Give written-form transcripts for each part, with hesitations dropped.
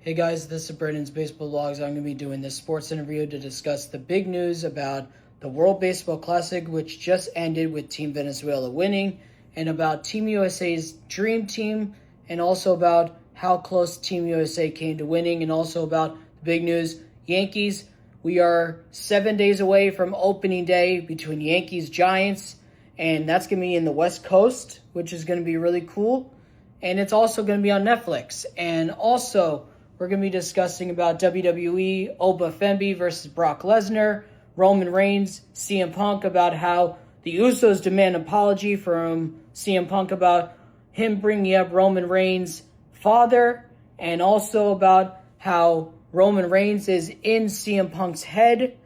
Hey guys, this is Brandon's Baseball Vlogs. I'm going to be doing this sports interview to discuss the big news about the World Baseball Classic, which just ended with Team Venezuela winning, and about Team USA's dream team, and also about how close Team USA came to winning, and also about the big news, Yankees. We are 7 days away from opening day between Yankees-Giants, and that's going to be in the West Coast, which is going to be really cool. And it's also going to be on Netflix. And also, we're going to be discussing about WWE, Oba Femby versus Brock Lesnar, Roman Reigns, CM Punk, about how the Usos demand an apology from CM Punk about him bringing up Roman Reigns' father, and also about how Roman Reigns is in CM Punk's head,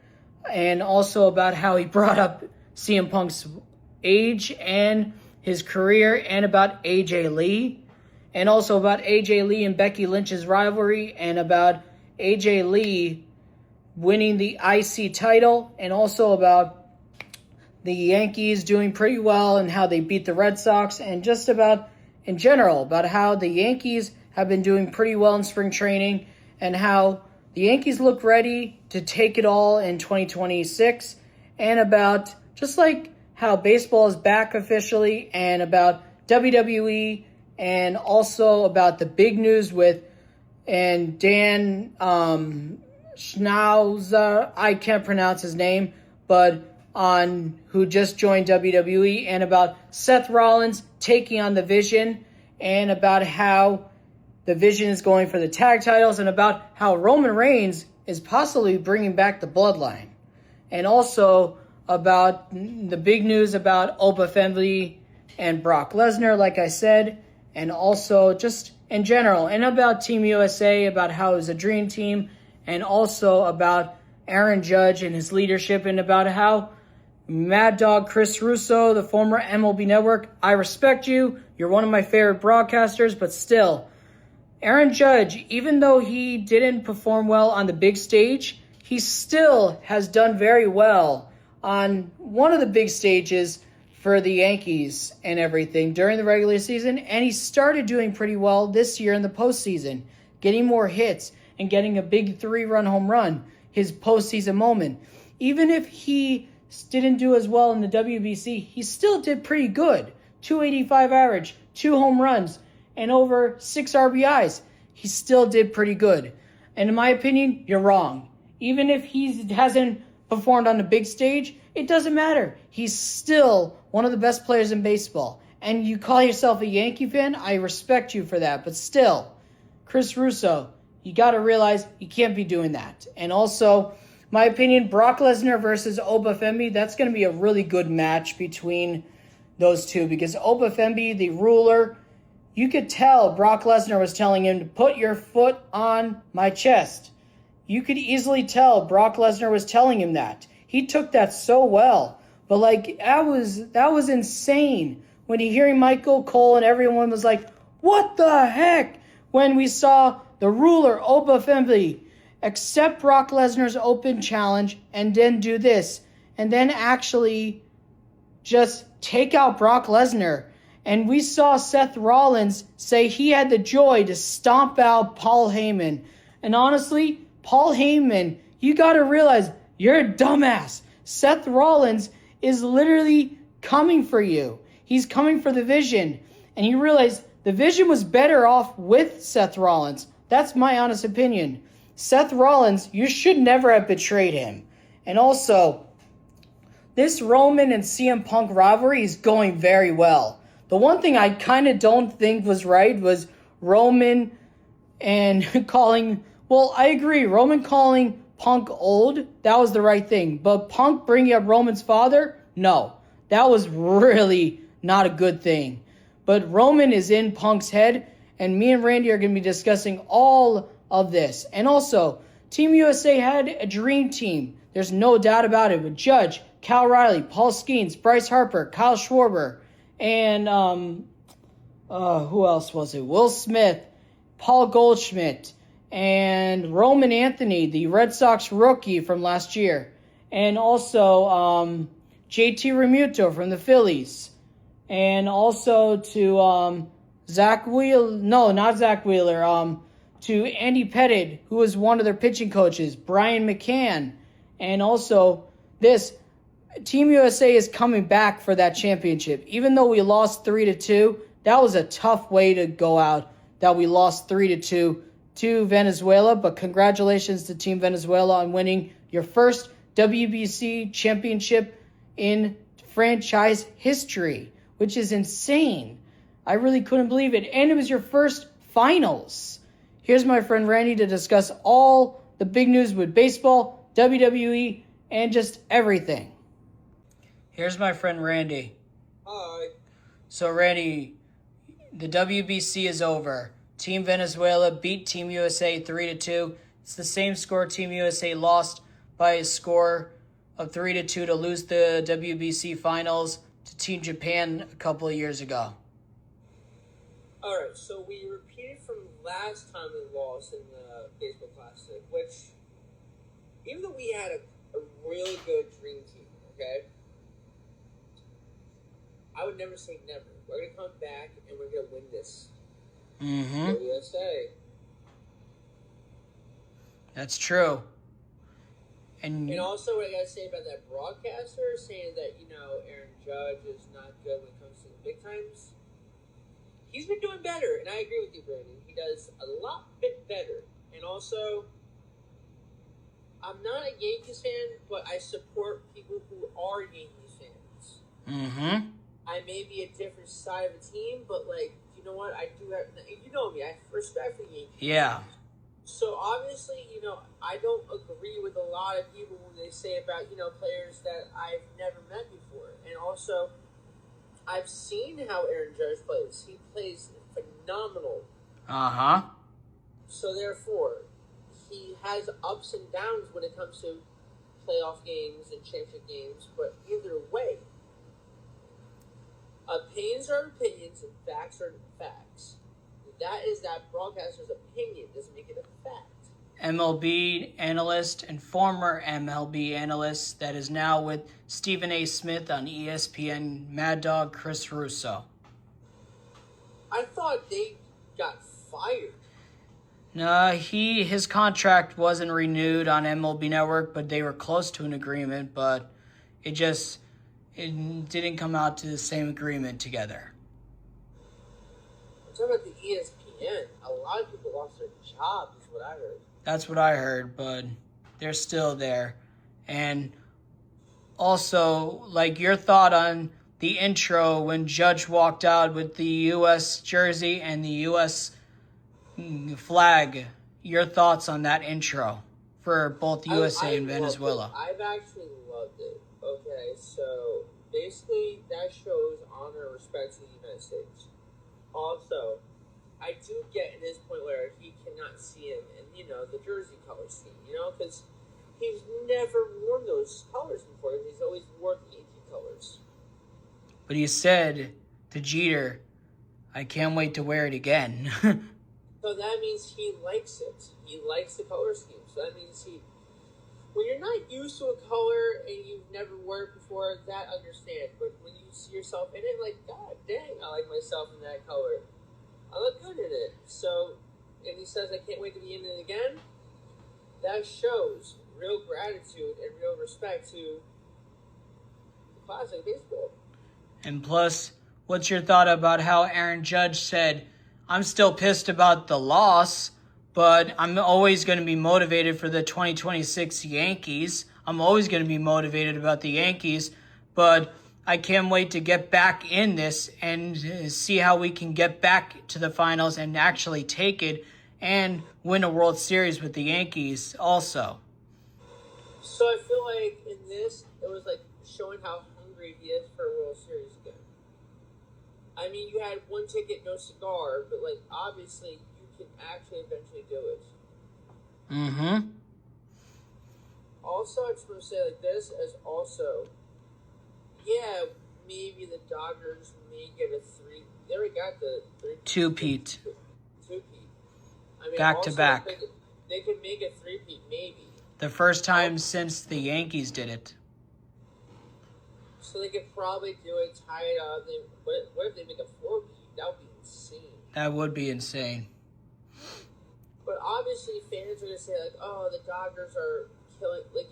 and also about how he brought up CM Punk's age and his career, and about AJ Lee. And also about AJ Lee and Becky Lynch's rivalry, and about AJ Lee winning the IC title, and also about the Yankees doing pretty well and how they beat the Red Sox, and just about, in general, about how the Yankees have been doing pretty well in spring training, and how the Yankees look ready to take it all in 2026, and about just like how baseball is back officially, and about WWE, and also about the big news with Dan Schnauzer, I can't pronounce his name, but on who just joined WWE, and about Seth Rollins taking on the Vision, and about how the Vision is going for the tag titles, and about how Roman Reigns is possibly bringing back the Bloodline, and also about the big news about Oba Femby and Brock Lesnar, like I said, and also just in general, and about Team USA, about how it was a dream team, and also about Aaron Judge and his leadership, and about how Mad Dog Chris Russo, the former MLB Network, I respect you, you're one of my favorite broadcasters, but still, Aaron Judge, even though he didn't perform well on the big stage, he still has done very well on one of the big stages for the Yankees and everything during the regular season, and he started doing pretty well this year in the postseason, getting more hits and getting a big 3-run home run, his postseason moment. Even if he didn't do as well in the WBC, he still did pretty good. 285 average, 2 home runs, and over 6 RBIs. He still did pretty good. And in my opinion, you're wrong. Even if he hasn't performed on the big stage, it doesn't matter. He's still one of the best players in baseball. And you call yourself a Yankee fan, I respect you for that. But still, Chris Russo, you got to realize you can't be doing that. And also, my opinion, Brock Lesnar versus Oba Femby, that's going to be a really good match between those two. Because Oba Femby, the ruler, you could tell Brock Lesnar was telling him to put your foot on my chest. You could easily tell Brock Lesnar was telling him that. He took that so well. But that was insane. When you hearing Michael Cole and everyone was like, what the heck? When we saw the ruler, Oba Femby, accept Brock Lesnar's open challenge and then do this. And then actually just take out Brock Lesnar. And we saw Seth Rollins say he had the joy to stomp out Paul Heyman. And honestly, Paul Heyman, you got to realize you're a dumbass. Seth Rollins is literally coming for you. He's coming for the Vision. And you realize the Vision was better off with Seth Rollins. That's my honest opinion. Seth Rollins, you should never have betrayed him. And also, this Roman and CM Punk rivalry is going very well. The one thing I kind of don't think was right was Roman and calling... Well, I agree. Roman calling Punk old, that was the right thing. But Punk bringing up Roman's father, no. That was really not a good thing. But Roman is in Punk's head, and me and Randy are going to be discussing all of this. And also, Team USA had a dream team. There's no doubt about it. With Judge, Cal Riley, Paul Skeens, Bryce Harper, Kyle Schwarber, and who else was it? Will Smith, Paul Goldschmidt, and Roman Anthony, the Red Sox rookie from last year. And also JT Realmuto from the Phillies. And also to Zach Wheeler. No, not Zach Wheeler. to Andy Pettit, who was one of their pitching coaches, Brian McCann, and also this Team USA is coming back for that championship. Even though we lost 3-2, that was a tough way to go out, that we lost 3-2 to Venezuela. But congratulations to Team Venezuela on winning your first WBC championship in franchise history, which is insane. I really couldn't believe it. And it was your first finals. Here's my friend Randy to discuss all the big news with baseball, WWE, and just everything. Here's my friend Randy. Hi. So Randy, the WBC is over. Team Venezuela beat Team USA 3-2. It's the same score Team USA lost by a score of 3-2 to lose the WBC finals to Team Japan a couple of years ago. All right, so we repeated from last time we lost in the baseball classic, which even though we had a really good dream team, okay, I would never say never. We're gonna come back and we're gonna win this. Mm-hmm. USA. That's true. And also, what I gotta say about that broadcaster saying that Aaron Judge is not good when it comes to the big times. He's been doing better, and I agree with you, Brandon. He does a lot bit better. And also, I'm not a Yankees fan, but I support people who are Yankees fans. Mm-hmm. I may be a different side of a team, but you know what? I do have. You know me. I have respect for the Yankees. Yeah. So obviously, I don't agree with a lot of people when they say about players that I've never met before, and also, I've seen how Aaron Judge plays. He plays phenomenal. Uh-huh. So therefore, he has ups and downs when it comes to playoff games and championship games, but either way, opinions are opinions and facts are facts. That is that broadcaster's opinion. Doesn't make it a fact. MLB analyst and former MLB analyst that is now with Stephen A. Smith on ESPN, Mad Dog Chris Russo. I thought they got fired. No, his contract wasn't renewed on MLB Network, but they were close to an agreement, but it didn't come out to the same agreement together. I'm talking about the ESPN. A lot of people lost their jobs, is what I heard. That's what I heard, but they're still there. And also, your thought on the intro when Judge walked out with the U.S. jersey and the U.S. flag. Your thoughts on that intro for both USA and Venezuela? I've actually loved it. Okay, so basically that shows honor and respect to the United States. Also, I do get in this point where he cannot see him in, the jersey color scheme, because he's never worn those colors before. He's always worn the Yankee colors. But he said to Jeter, I can't wait to wear it again. So that means he likes it. He likes the color scheme. So that means when you're not used to a color and you've never worn it before, that I understand. But when you see yourself in it, God dang, I like myself in that color. I look good in it. So, and he says, I can't wait to be in it again. That shows real gratitude and real respect to the classic baseball. And plus, what's your thought about how Aaron Judge said, I'm still pissed about the loss, but I'm always going to be motivated for the 2026 Yankees. I'm always going to be motivated about the Yankees, but I can't wait to get back in this and see how we can get back to the finals and actually take it and win a World Series with the Yankees also. So I feel like in this, it was showing how hungry he is for a World Series again. I mean, you had one ticket, no cigar, but obviously you can actually eventually do it. Mm-hmm. Also, I just want to say this as also, maybe the Dodgers may get a three. They already got the three. Two-peat. Two-peat. I mean, back to back. They could make a three-peat, maybe. The first time since the Yankees did it. So they could probably do it, tie it up. What if they make a four-peat? That would be insane. That would be insane. But obviously, fans are gonna say like, "Oh, the Dodgers are killing," like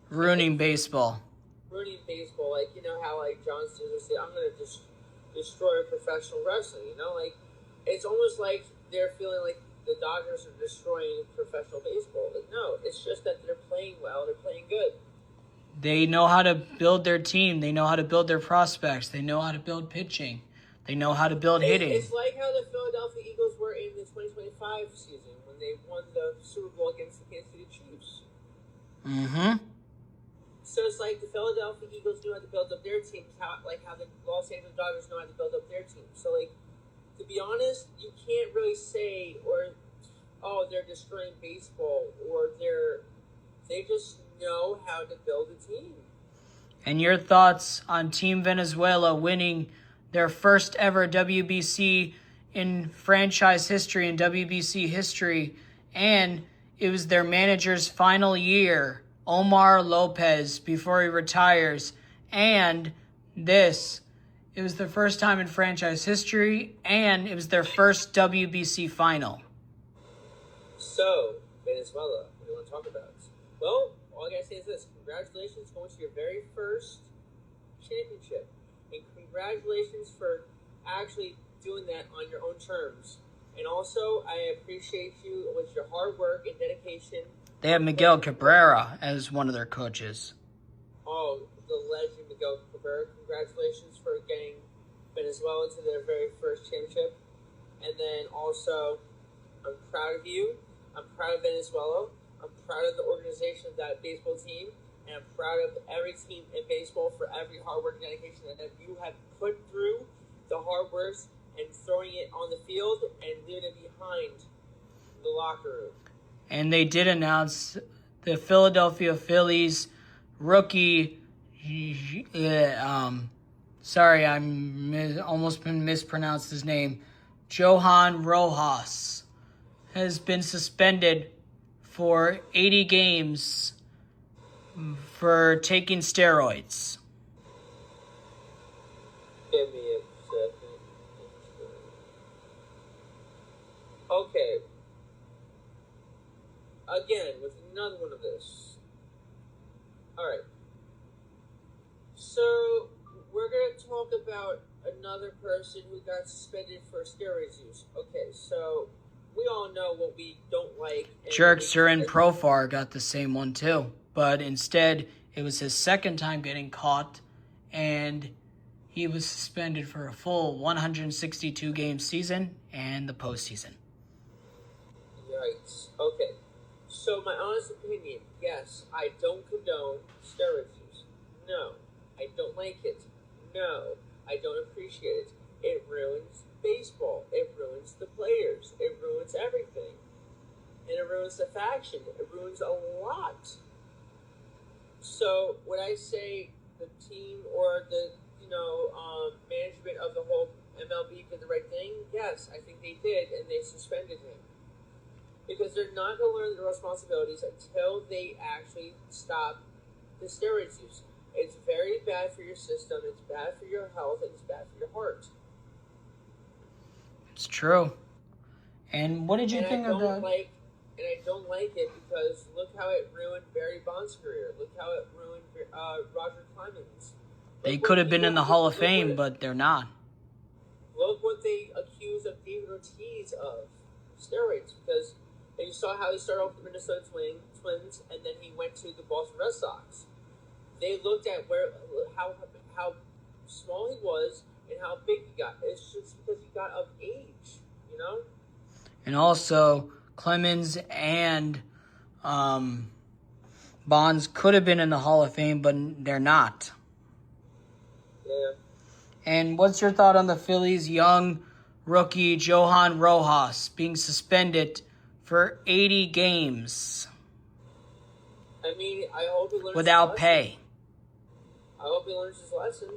Ruining baseball. ruining baseball. Like how like John Cena said, "I'm gonna destroy professional wrestling." Like it's almost like they're feeling like the Dodgers are destroying professional baseball. Like no, it's just that they're playing well. They're playing good. They know how to build their team. They know how to build their prospects. They know how to build pitching. They know how to build hitting. It's like how the Philadelphia Eagles were in the 2025 season when they won the Super Bowl against the Kansas City Chiefs. Mm-hmm. So it's like the Philadelphia Eagles knew how to build up their teams, how the Los Angeles Dodgers know how to build up their teams. So like, to be honest, you can't really say they're destroying baseball or they just know how to build a team. And your thoughts on Team Venezuela winning their first ever WBC in franchise history, in WBC history, and it was their manager's final year, Omar Lopez, before he retires, and it was their first time in franchise history, and it was their first WBC final. So, Venezuela, what do you want to talk about? Well, all I gotta say is this: congratulations going to your very first championship, and congratulations for actually doing that on your own terms. And also, I appreciate you with your hard work and dedication. They have Miguel Cabrera as one of their coaches. Oh, the legend Miguel Cabrera. Congratulations for getting Venezuela to their very first championship. And then also, I'm proud of you. I'm proud of Venezuela. I'm proud of the organization of that baseball team. And I'm proud of every team in baseball for every hard work and dedication that you have put through the hard work and throwing it on the field and leaving it behind the locker room. And they did announce the Philadelphia Phillies rookie. Sorry, almost mispronounced his name. Johan Rojas has been suspended for 80 games for taking steroids. Give me a second. Okay. Again, with another one of this. Alright. So, we're going to talk about another person who got suspended for steroids use. Okay, so we all know what we don't like. Jerkster and Profar got the same one too, but instead it was his second time getting caught, and he was suspended for a full 162 game season and the postseason. Yikes. Okay. So my honest opinion, yes, I don't condone steroid use. No, I don't like it. No, I don't appreciate it. It ruins baseball. It ruins the players. It ruins everything. And it ruins the faction. It ruins a lot. So when I say the team or the management of the whole MLB did the right thing, yes, I think they did, and they suspended him. Because they're not going to learn their responsibilities until they actually stop the steroids use. It's very bad for your system, it's bad for your health, and it's bad for your heart. It's true. And what did you think of that? And I don't like it because look how it ruined Barry Bonds' career. Look how it ruined Roger Clemens. They could have been in the Hall of Fame, but they're not. Look what they accused of David Ortiz of. Steroids. Because you saw how he started off with the Minnesota Twins, and then he went to the Boston Red Sox. They looked at how small he was and how big he got. It's just because he got of age, And also, Clemens and Bonds could have been in the Hall of Fame, but they're not. Yeah. And what's your thought on the Phillies' young rookie Johan Rojas being suspended for 80 games? I mean, I hope he learns without pay. I hope he learns his lesson.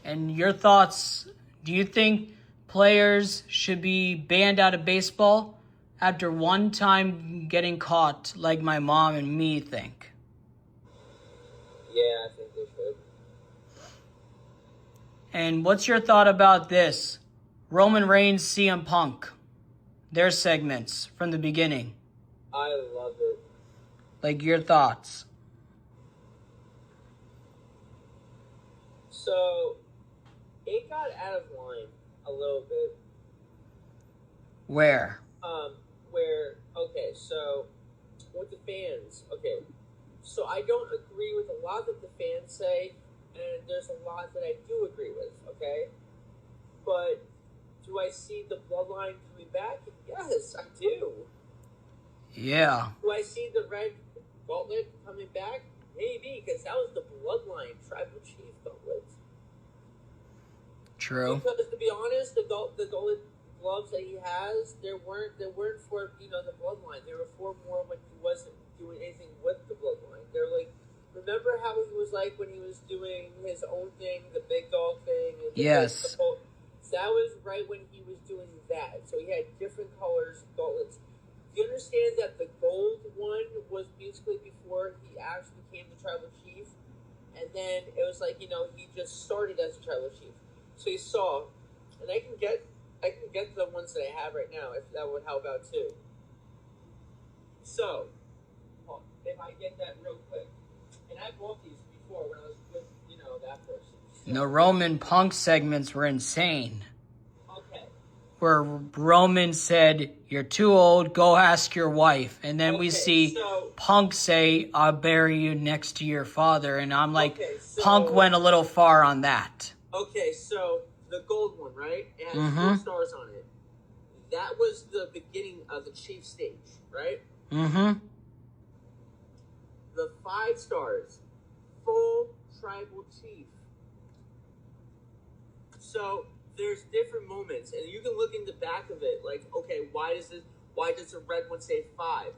And your thoughts, do you think players should be banned out of baseball after one time getting caught like my mom and me think? Yeah, I think they should. And what's your thought about this? Roman Reigns, CM Punk. their segments from the beginning. I love it. Like, your thoughts. So, it got out of line a little bit. Where? So, with the fans, so I don't agree with a lot that the fans say, and there's a lot that I do agree with, okay? But do I see the bloodline coming back? Yes, I do. Yeah. Do I see the red gauntlet coming back? Maybe, because that was the bloodline tribal chief gauntlet. True. Because to be honest, the gauntlet gloves that he has, they weren't for the bloodline. They were for more when he wasn't doing anything with the bloodline. They're like, remember how he was like when he was doing his own thing, the big dog thing. And yes. That was right when he was doing that. So he had different colors gauntlets. Do you understand that the gold one was basically before he actually became the tribal chief, and then it was like he just started as a tribal chief. So he saw, and I can get the ones that I have right now if that would help out too. So, if I get that real quick, and I bought these before when I was with that person. So, the Roman Punk segments were insane. Okay. Where Roman said, "You're too old, go ask your wife." And then we see Punk say, "I'll bury you next to your father." And I'm like, Punk went a little far on that. Okay, so the gold one, right? It has 4 stars on it. That was the beginning of the chief stage, right? Mm-hmm. The 5 stars, full tribal chief. So there's different moments, and you can look in the back of it, like, okay, why does the red one say 5?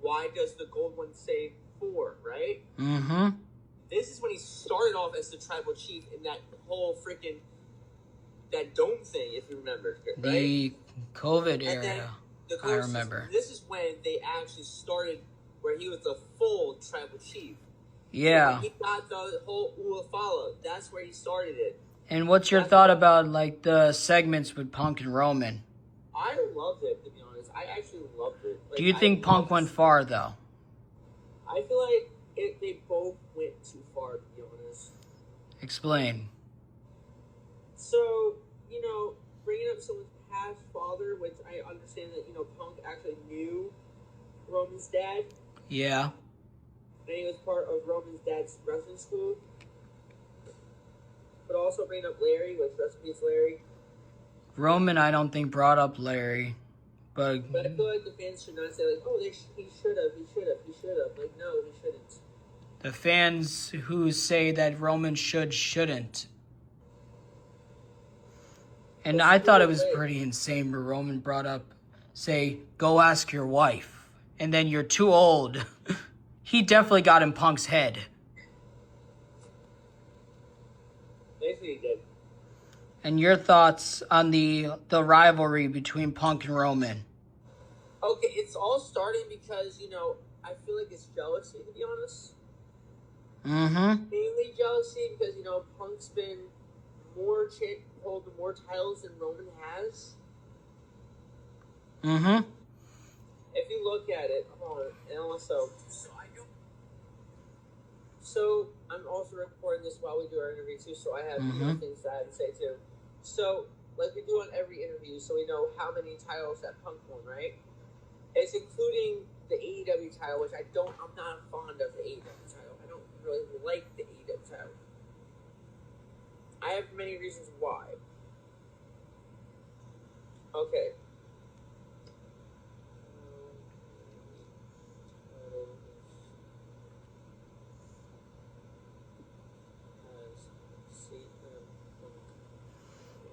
Why does the gold one say 4, right? Mm-hmm. This is when he started off as the tribal chief in that whole freaking that dome thing, if you remember, right? The COVID era, I remember. This is when they actually started where he was the full tribal chief. Yeah. So when he got the whole Uafala, that's where he started it. And what's your thought about like the segments with Punk and Roman? I loved it, to be honest. I actually loved it. Like, do you think Punk went far, though? I feel like they both went too far, to be honest. Explain. So, bringing up someone's past father, which I understand that, Punk actually knew Roman's dad. Yeah. And he was part of Roman's dad's wrestling school. But also bringing up Larry, which rest in peace, Larry. Roman, I don't think brought up Larry. But I feel like the fans should not say, like, oh, he should have. Like, no, he shouldn't. The fans who say that Roman shouldn't. And I thought it was pretty insane where Roman brought up, say, go ask your wife. And then you're too old. He definitely got in Punk's head. Basically, he did. And your thoughts on the rivalry between Punk and Roman? Okay, it's all starting because, I feel like it's jealousy, to be honest. Mm-hmm. Mainly jealousy because, Punk's been holding more titles than Roman has. Mm-hmm. If you look at it, and also, so I'm also recording this while we do our interview too, so I have things that I have to say too. So, like we do on every interview, so we know how many titles that Punk won, right? It's including the AEW title, which I'm not fond of the AEW title. I don't really like the AEW title. I have many reasons why. Okay.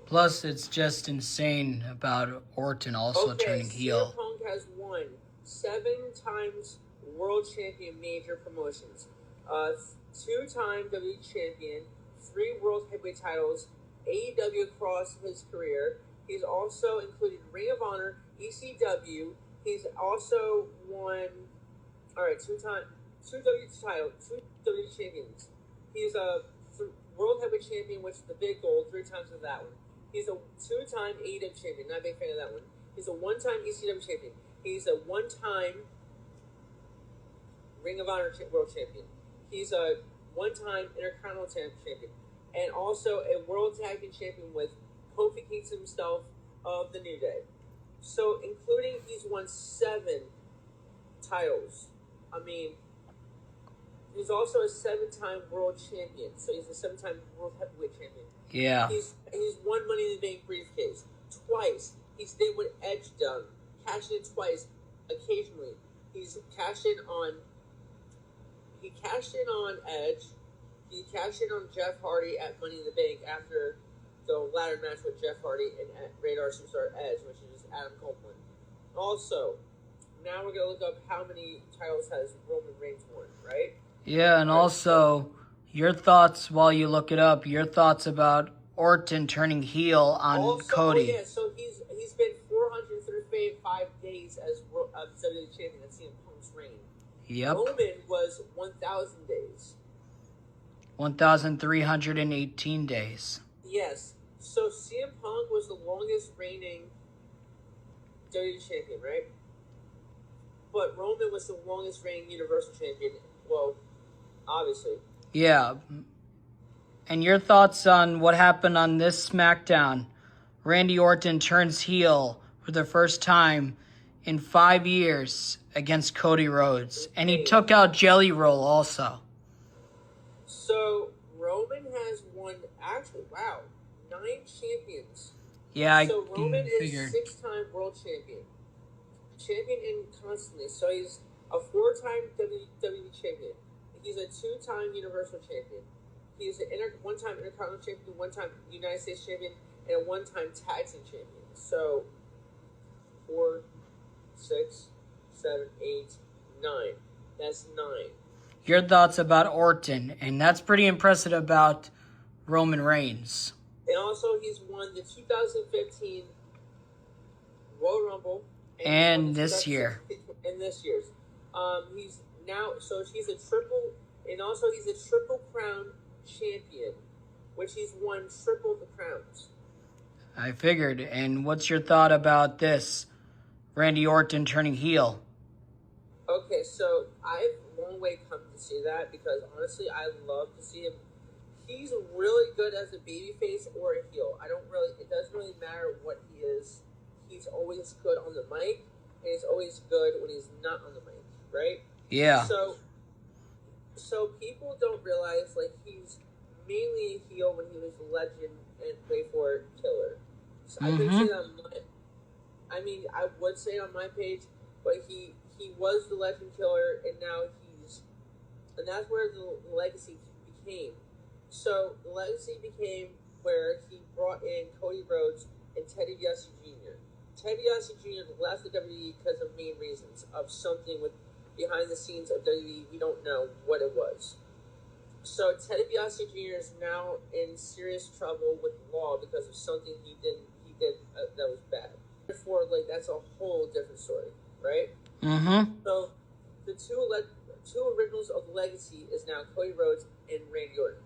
Plus, it's just insane about Orton also turning heel. Punk has won 7 times world champion major promotions, 2-time WWE champion, 3 world heavyweight titles, AEW across his career. He's also included Ring of Honor, ECW. He's also won, 2 WWE champions. He's a world heavyweight champion, which is the big gold, 3 times of that one. He's a 2-time AEW champion. Not a big fan of that one. He's a one-time ECW champion. He's a one-time Ring of Honor World Champion. He's a one-time Intercontinental Champion. And also a World Tag Team Champion with Kofi Kingston himself of the New Day. So, including he's won 7 titles. I mean, he's also a 7-time world champion. So he's a 7-time world heavyweight champion. Yeah. He's won Money in the Bank briefcase twice. He's did what Edge done, cashed in twice. Occasionally, he's cashed in on. He cashed in on Edge. He cashed in on Jeff Hardy at Money in the Bank after the ladder match with Jeff Hardy and Radar Superstar Edge, which is Adam Copeland. Also, now we're gonna look up how many titles has Roman Reigns won, right? Yeah, and also your thoughts while you look it up. Your thoughts about Orton turning heel on Cody. Oh yeah, so he's been 435 days as WWE champion. That's CM Punk's reign. Yep. Roman was 1,000 days. 1,318 days. Yes. So CM Punk was the longest reigning WWE champion, right? But Roman was the longest reigning Universal champion. Well, obviously. Yeah. And your thoughts on what happened on this SmackDown? Randy Orton turns heel for the first time in 5 years against Cody Rhodes. And he took out Jelly Roll also. So, Roman has won, actually, wow, 9 champions. Yeah, so Roman figured. is 6-time world champion. Champion in constantly. So he's a 4-time WWE champion. He's a 2-time Universal champion. He's a one-time Intercontinental champion, 1-time United States champion, and a 1-time Tag Team champion. So 4, 6, 7, 8, 9. That's 9. Your thoughts about Orton, and that's pretty impressive about Roman Reigns. And also, he's won the 2015 Royal Rumble and this year. And this year's. He's now he's a triple, and also he's a Triple Crown champion, which he's won triple the crowns. I figured. And what's your thought about this? Randy Orton turning heel. Okay, so I've long way come to see that because honestly, I love to see him. He's really good as a babyface or a heel. It doesn't really matter what he is. He's always good on the mic, and he's always good when he's not on the mic, right? Yeah. So people don't realize, like, he's mainly a heel when he was a legend and wait for it, killer. So I couldn't say that on I would say it on my page, but he was the legend killer, and now and that's where the legacy became. So the legacy became where he brought in Cody Rhodes and Teddy DiBiase Jr. Teddy DiBiase Jr. left the WWE because of main reasons of something with behind the scenes of WWE. We don't know what it was. So Teddy DiBiase Jr. is now in serious trouble with the law because of something he did that was bad. Therefore, like, that's a whole different story, right? Mm-hmm. So the two originals of the legacy is now Cody Rhodes and Randy Orton.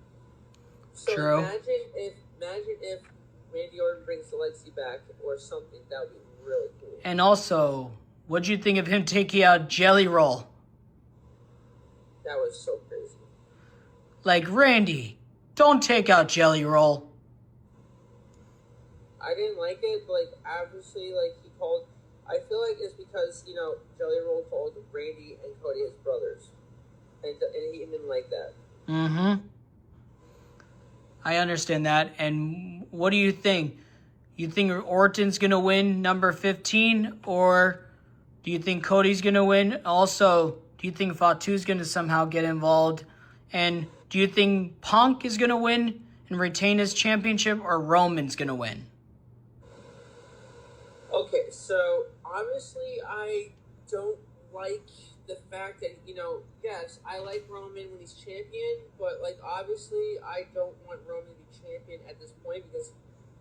So True. Imagine if Randy Orton brings the legacy back or something. That would be really cool. And also, what'd you think of him taking out Jelly Roll? That was so crazy. Like, Randy, don't take out Jelly Roll. I didn't like it, but, like, obviously, like, he called... I feel like it's because, Jelly Roll called Randy and Cody his brothers. And he didn't like that. Mm-hmm. I understand that. And what do you think? You think Orton's going to win number 15? Or do you think Cody's going to win? Also, do you think Fatu's going to somehow get involved? And do you think Punk is going to win and retain his championship? Or Roman's going to win? Okay, so obviously I don't like the fact that, yes, I like Roman when he's champion, but, like, obviously I don't want Roman to be champion at this point because,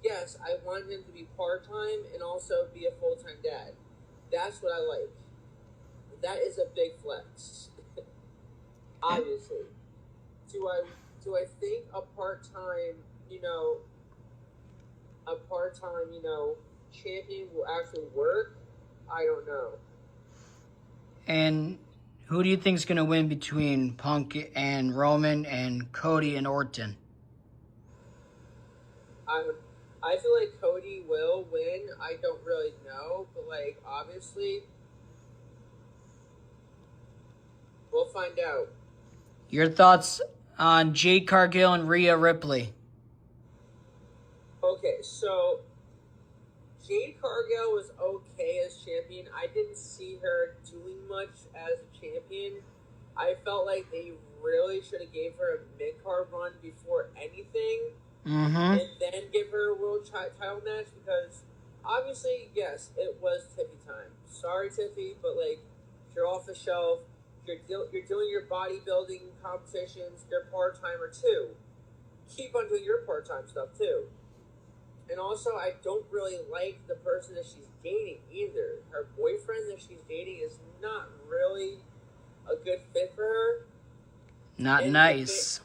yes, I want him to be part-time and also be a full-time dad. That's what I like. That is a big flex. Obviously. Do I think a part-time, champion will actually work, I don't know. And who do you think is going to win between Punk and Roman and Cody and Orton? I feel like Cody will win. I don't really know, but like obviously, we'll find out. Your thoughts on Jade Cargill and Rhea Ripley? Okay, so Jade Cargill was okay as champion. I didn't see her doing much as a champion. I felt like they really should have gave her a mid-card run before anything, Mm-hmm. and then give her a world title match, because obviously, yes, it was Tiffy time. Sorry, Tiffy, but like, you're off the shelf. You're doing your bodybuilding competitions. You're part-timer too. Keep on doing your part-time stuff too. And also, I don't really like the person that she's dating either. Her boyfriend that she's dating is not really a good fit for her. Not And nice.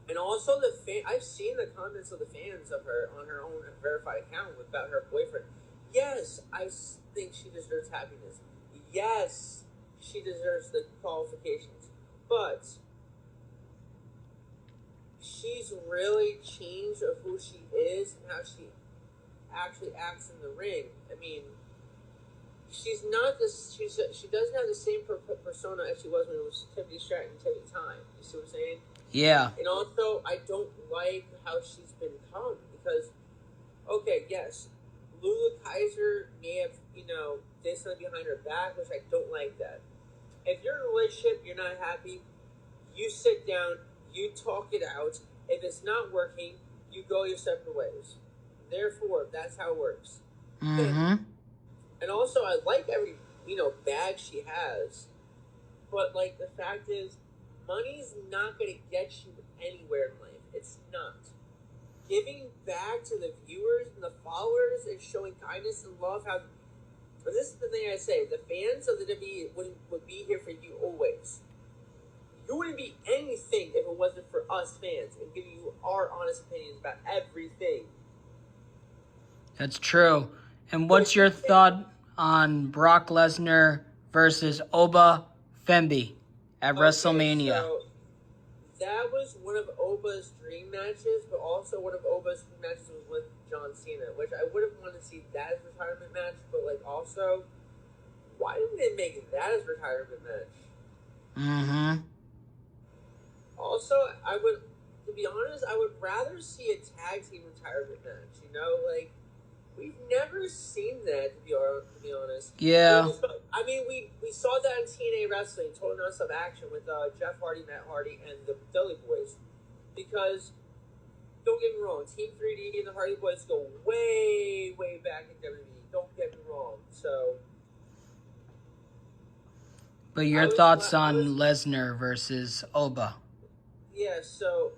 And also I've seen the comments of the fans of her on her own verified account about her boyfriend. Yes, I think she deserves happiness. Yes, she deserves the qualifications. But she's really changed of who she is and how she actually acts in the ring. I mean, she's not this. She doesn't have the same persona as she was when it was Tiffany Stratton, Tiffany Time. You see what I'm saying? Yeah. And also, I don't like how she's become, because, okay, yes, Lula Kaiser may have, did something behind her back, which I don't like that. If you're in a relationship, you're not happy, you sit down, you talk it out. If it's not working, you go your separate ways. Therefore, that's how it works. Mm-hmm. And also, I like every, bag she has. But, like, the fact is, money's not going to get you anywhere in life. It's not. Giving back to the viewers and the followers and showing kindness and love. And this is the thing I say. The fans of the WWE would be here for you always. You wouldn't be anything if it wasn't for us fans and giving you our honest opinions about everything. That's true. And what's your thought on Brock Lesnar versus Oba Fembi at WrestleMania? So that was one of Oba's dream matches, but also one of Oba's dream matches was with John Cena, which I would have wanted to see that as a retirement match, but like also, why didn't they make that as a retirement match? Mm-hmm. Also, to be honest, I would rather see a tag team retirement match. Like, we've never seen that, to be honest. Yeah. I mean, we saw that in TNA Wrestling, Total Nonstop Action, with Jeff Hardy, Matt Hardy, and the Dudley Boys. Because, don't get me wrong, Team 3D and the Hardy Boys go way, way back in WWE. Don't get me wrong. So, But your thoughts on Lesnar versus Oba? Yeah, so,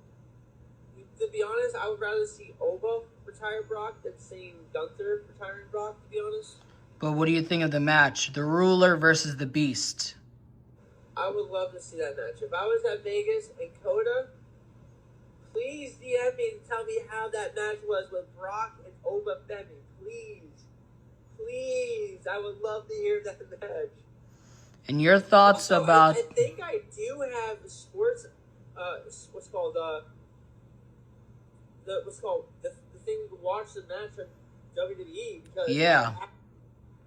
to be honest, I would rather see Oba retire Brock than seeing Gunther retiring Brock, to be honest. But what do you think of the match? The Ruler versus the Beast. I would love to see that match. If I was at Vegas and Coda, please DM me and tell me how that match was with Brock and Oba Femi. Please. Please. I would love to hear that match. And your thoughts also, about... I think I do have sports... the thing to watch the match on WWE, because yeah,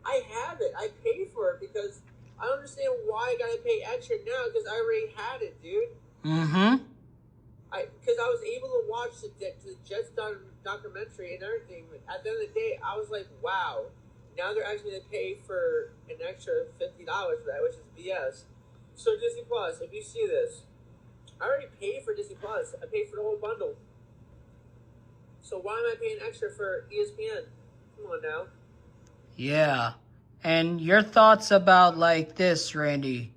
I have it. I paid for it because I don't understand why I gotta pay extra now, because I already had it, dude. Mm-hmm. Because I was able to watch the Jets documentary and everything. At the end of the day, I was like, wow. Now they're actually going to pay for an extra $50 for that, which is BS. So Disney Plus, if you see this, I already paid for Disney Plus. I paid for the whole bundle. So why am I paying extra for ESPN? Come on now. Yeah. And your thoughts about like this, Randy?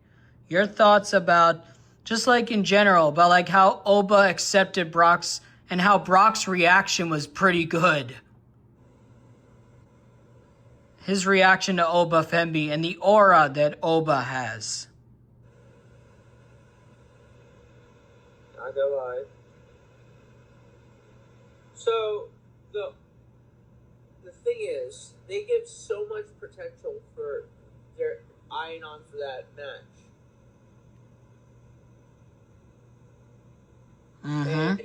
Your thoughts about, just like in general, about like how Oba accepted Brock's, and how Brock's reaction was pretty good. His reaction to Oba Fembi and the aura that Oba has. Not gonna lie. So the thing is, they give so much potential for their eyeing on for that match. And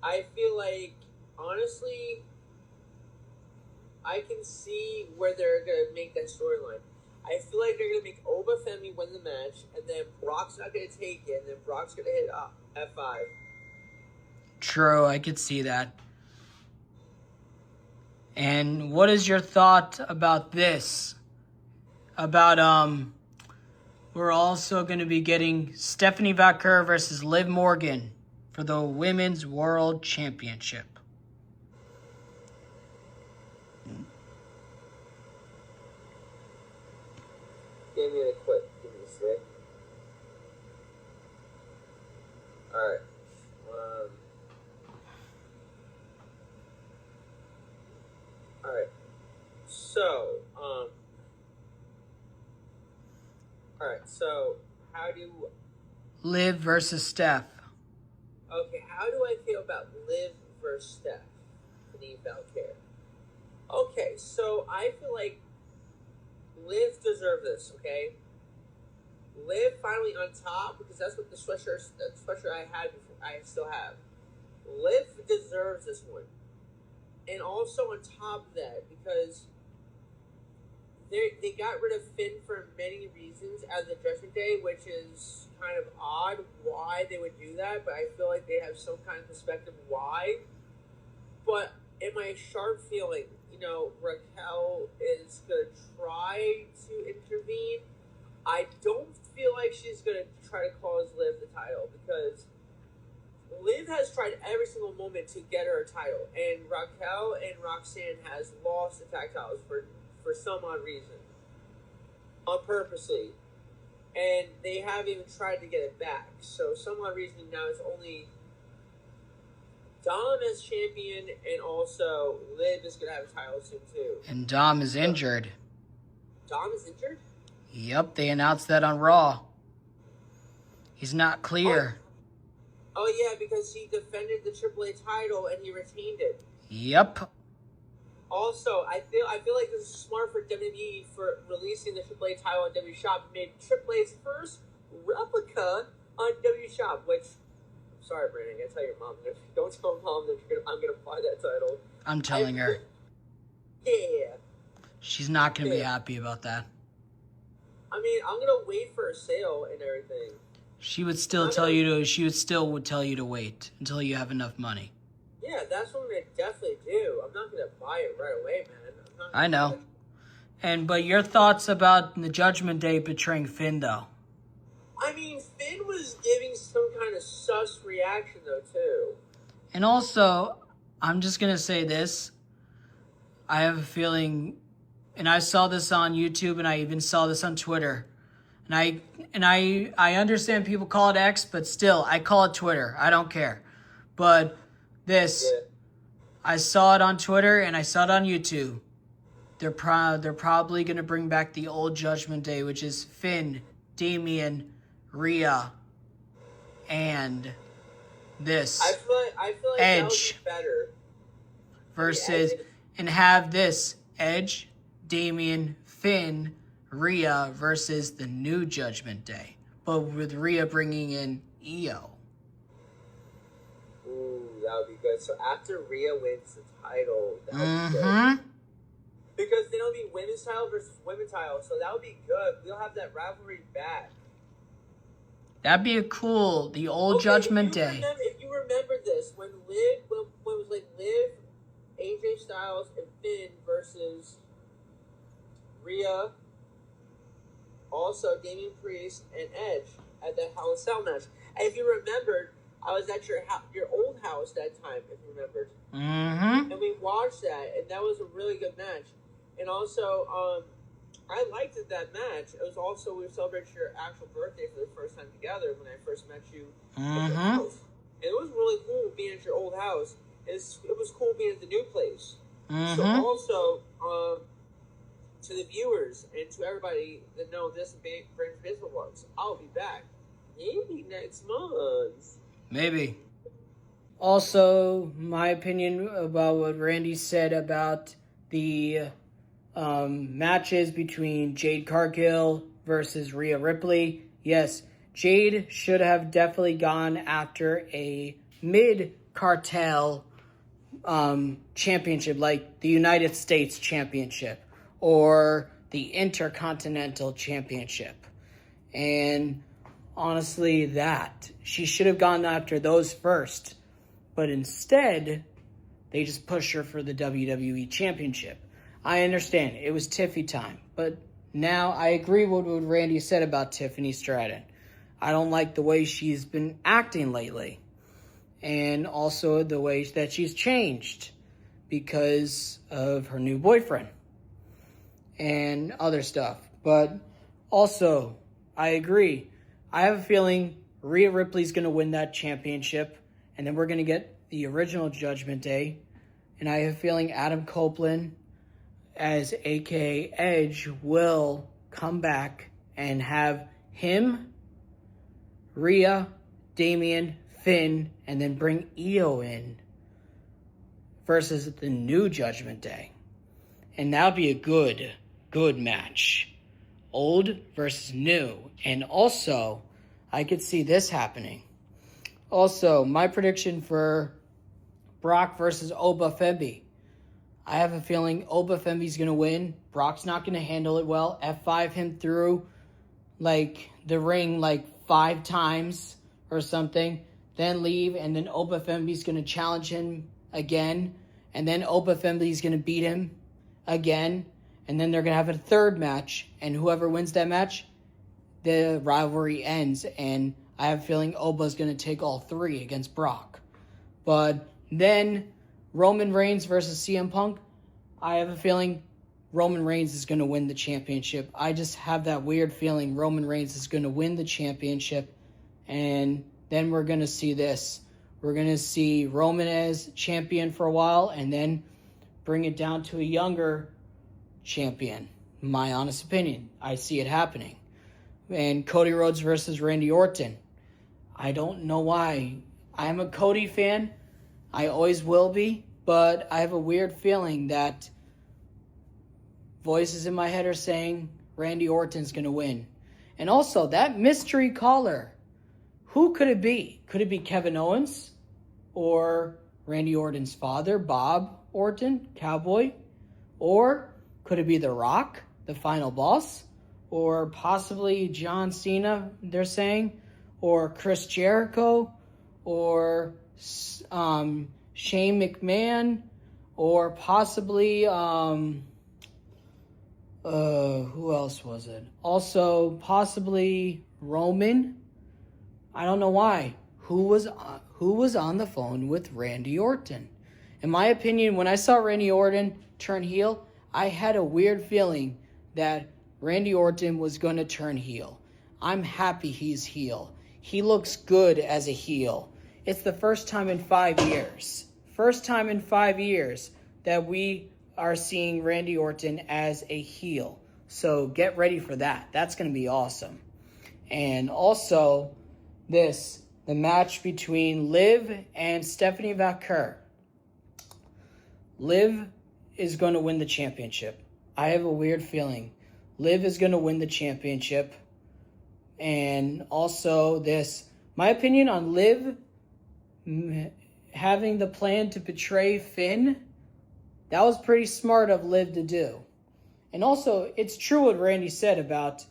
I feel like, honestly, I can see where they're going to make that storyline. I feel like they're going to make Oba Femi win the match, and then Brock's not going to take it, and then Brock's going to hit F5. True, I could see that. And what is your thought about this? About, we're also going to be getting Stephanie Valkyrie versus Liv Morgan for the Women's World Championship. Give me a quick. Give me a sec. Alright. Alright. So, alright, so, how do... Liv versus Steph. Okay, how do I feel about Liv versus Stephanie Valkyrie? Okay, so I feel like Liv deserves this, okay? Liv finally on top, because that's what the sweatshirt I had before, I still have. Liv deserves this one. And also on top of that, because they got rid of Finn for many reasons as the Judgment Day, which is kind of odd why they would do that, but I feel like they have some kind of perspective why. But in my sharp feeling, Raquel is going to try to intervene. I don't feel like she's going to try to cause Liv the title, because Liv has tried every single moment to get her a title, and Raquel and Roxanne has lost the tag titles for some odd reason, purposely, and they haven't even tried to get it back. So some odd reason now it's only Dom as champion, and also Liv is gonna have a title soon too. And Dom is injured. Dom is injured? Yep, they announced that on Raw. He's not clear. Oh yeah, because he defended the AAA title and he retained it. Yep. Also, I feel like this is smart for WWE for releasing the AAA title on WWE Shop. It made AAA's first replica on WWE Shop, which, sorry, Brandon, I gotta tell your mom. Don't tell mom that I'm gonna buy that title. I'm telling her. Yeah. She's not gonna be happy about that. I mean, I'm gonna wait for a sale and everything. She would still tell you to wait until you have enough money. Yeah, that's what I'm gonna definitely do. I'm not gonna buy it right away, man. I know. But your thoughts about the Judgment Day betraying Finn, though? I mean, Finn was giving some kind of sus reaction, though, too. And also, I'm just gonna say this. I have a feeling, and I saw this on YouTube, and I even saw this on Twitter. And I understand people call it X, but still, I call it Twitter. I don't care. But I saw it on Twitter and I saw it on YouTube. They're probably gonna bring back the old Judgment Day, which is Finn, Damian, Rhea, and this. I feel like Edge that would be better. Versus, and have this Edge, Damian, Finn, Rhea versus the new Judgment Day, but with Rhea bringing in Io. Ooh, that would be good. So after Rhea wins the title, that would be good. Because then it'll be women's title versus women's title, so that would be good. We'll have that rivalry back. That'd be the old Judgment Day. If you remember this, when it was like Liv, AJ Styles, and Finn versus Rhea, also Damian Priest and Edge at that Hell in a Cell match. And if you remembered, I was at your old house that time, if you remembered. And we watched that, and that was a really good match. And also, I liked that match. It was also, we celebrated your actual birthday for the first time together when I first met you at your house. And it was really cool being at your old house. It was cool being at the new place. So also, to the viewers and to everybody that know this Brandon's Baseball Vlogs, I'll be back maybe next month. Maybe. Also, my opinion about what Randy said about the matches between Jade Cargill versus Rhea Ripley. Yes, Jade should have definitely gone after a mid-cartel championship, like the United States Championship or the Intercontinental Championship. And honestly, she should have gone after those first. But instead, they just pushed her for the WWE Championship. I understand, it was Tiffy time. But now I agree with what Randy said about Tiffany Stratton. I don't like the way she's been acting lately. And also the way that she's changed because of her new boyfriend and other stuff. But also, I agree. I have a feeling Rhea Ripley's going to win that championship, and then we're going to get the original Judgment Day. And I have a feeling Adam Copeland, as aka Edge, will come back and have him, Rhea, Damian, Finn, and then bring Io in versus the new Judgment Day. And that'll be a good match. Old versus new. And also, I could see this happening. Also, my prediction for Brock versus Oba Femi. I have a feeling Oba Femi's going to win. Brock's not going to handle it well. F5 him through the ring 5 times or something. Then leave, and then Oba Femi's going to challenge him again. And then Oba Femi's going to beat him again. And then they're going to have a third match. And whoever wins that match, the rivalry ends. And I have a feeling Oba's going to take all 3 against Brock. But then Roman Reigns versus CM Punk, I have a feeling Roman Reigns is going to win the championship. I just have that weird feeling Roman Reigns is going to win the championship. And then we're going to see this. We're going to see Roman as champion for a while and then bring it down to a younger champion. My honest opinion. I see it happening. And Cody Rhodes versus Randy Orton. I don't know why. I'm a Cody fan. I always will be. But I have a weird feeling that voices in my head are saying Randy Orton's going to win. And also, that mystery caller, who could it be? Could it be Kevin Owens or Randy Orton's father, Bob Orton, Cowboy? Or could it be The Rock, the final boss? Or possibly John Cena, they're saying? Or Chris Jericho? Or Shane McMahon? Or possibly, who else was it? Also, possibly Roman? I don't know why. Who was on the phone with Randy Orton? In my opinion, when I saw Randy Orton turn heel, I had a weird feeling that Randy Orton was going to turn heel. I'm happy he's heel. He looks good as a heel. It's the first time in 5 years. First time in 5 years that we are seeing Randy Orton as a heel. So get ready for that. That's going to be awesome. And also, the match between Liv and Stephanie Vaquer. Liv is going to win the championship. I have a weird feeling. Liv is going to win the championship. And also my opinion on Liv having the plan to betray Finn, that was pretty smart of Liv to do. And also, it's true what Randy said about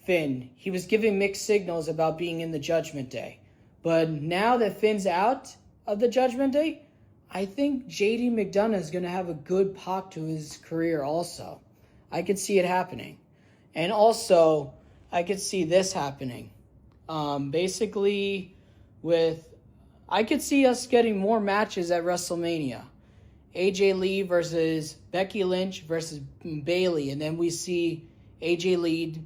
Finn. He was giving mixed signals about being in the Judgment Day. But now that Finn's out of the Judgment Day, I think JD McDonough is going to have a good pop to his career also. I could see it happening. And also, I could see this happening. I could see us getting more matches at WrestleMania. AJ Lee versus Becky Lynch versus Bayley. And then we see AJ Lee